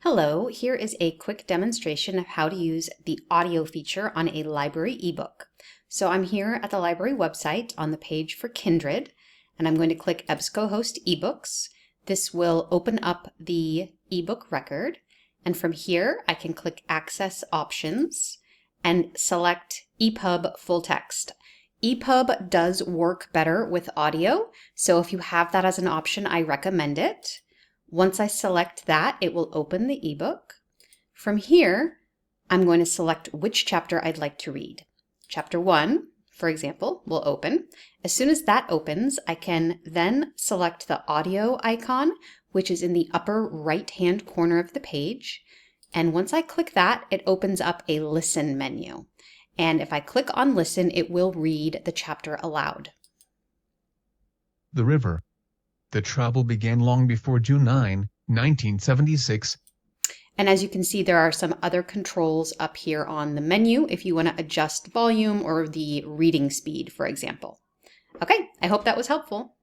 Hello, here is a quick demonstration of how to use the audio feature on a library ebook. So I'm here at the library website on the page for Kindred, and I'm going to click EBSCOhost eBooks. This will open up the ebook record, and from here I can click Access Options and select EPUB Full Text. EPUB does work better with audio, so if you have that as an option, I recommend it. Once I select that, it will open the ebook. From here, I'm going to select which chapter I'd like to read. Chapter 1, for example, will open. As soon as that opens, I can then select the audio icon, which is in the upper right-hand corner of the page. And once I click that, it opens up a listen menu. And if I click on listen, it will read the chapter aloud. The River. The travel began long before June 9, 1976. And as you can see, there are some other controls up here on the menu if you want to adjust volume or the reading speed, for example. Okay, I hope that was helpful.